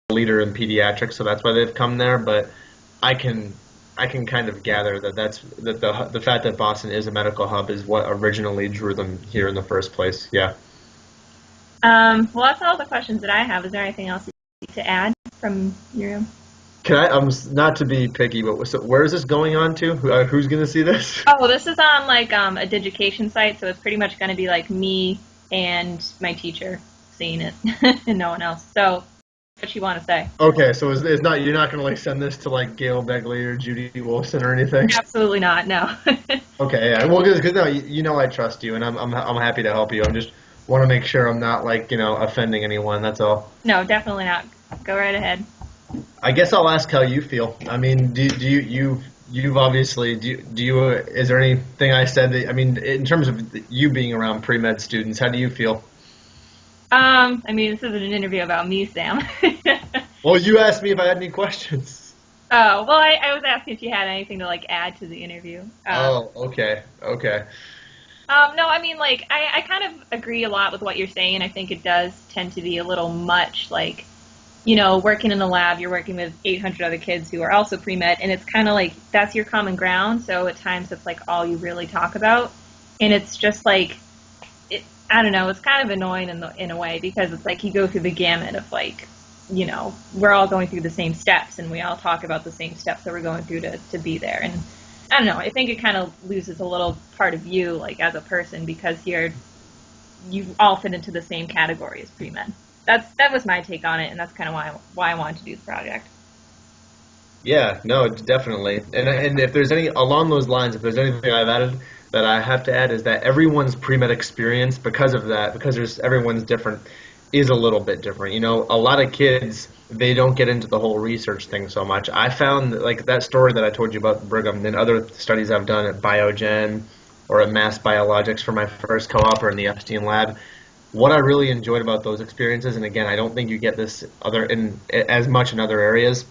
leader in pediatrics, so that's why they've come there. But I can I can kind of gather that the fact that Boston is a medical hub is what originally drew them here in the first place. Yeah. Well, that's all the questions that I have. Is there anything else to add from your? Can I? Not to be picky, but so where is this going on to? Who's going to see this? Oh, well, this is on like a Digication site, so it's pretty much going to be like me and my teacher seeing it, and no one else. So, what you want to say? Okay, so it's not you're not going to like send this to like Gail Begley or Judy Wilson or anything. Absolutely not. No. Okay, yeah. Well, because no, you know I trust you, and I'm happy to help you. I'm just want to make sure I'm not like offending anyone. That's all. No, definitely not. Go right ahead. I guess I'll ask how you feel. I mean, do you've obviously do you is there anything I said that I mean in terms of you being around pre-med students, how do you feel? I mean, this isn't an interview about me, Sam. Well, you asked me if I had any questions. Oh, well, I was asking if you had anything to like add to the interview. Oh, okay, okay. No, I mean, like, I kind of agree a lot with what you're saying. I think it does tend to be a little much, like, working in a lab, you're working with 800 other kids who are also pre-med, and it's kind of like that's your common ground. So at times it's like all you really talk about, and it's just like, I don't know, it's kind of annoying in a way because it's like you go through the gamut of like, we're all going through the same steps, and we all talk about the same steps that we're going through to be there. And I don't know, I think it kind of loses a little part of you, like as a person, because you all fit into the same category as pre-med. That was my take on it, and that's kind of why I wanted to do the project. Yeah, no, definitely. And if there's any along those lines, if there's anything I've added that I have to add is that everyone's pre-med experience, because of that, because everyone's different, is a little bit different. A lot of kids they don't get into the whole research thing so much. I found that, like that story that I told you about Brigham and other studies I've done at Biogen or at Mass Biologics for my first co-op or in the Epstein lab. What I really enjoyed about those experiences, and again, I don't think you get this other in as much in other areas,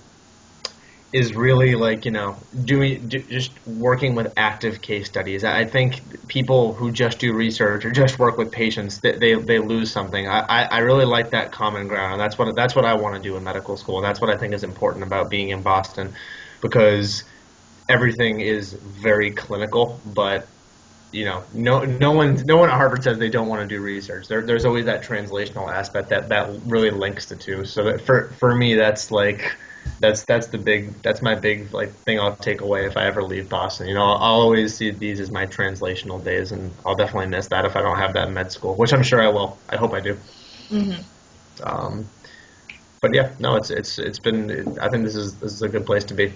is really like just working with active case studies. I think people who just do research or just work with patients they lose something. I really like that common ground, and that's what I want to do in medical school. And that's what I think is important about being in Boston, because everything is very clinical, but no one at Harvard says they don't want to do research. There's always that translational aspect that really links the two. So that for me, that's like that's my big like thing I'll take away if I ever leave Boston. I'll always see these as my translational days, and I'll definitely miss that if I don't have that in med school, which I'm sure I will. I hope I do. Hmm. Um, but yeah, no, it's been. I think this is a good place to be.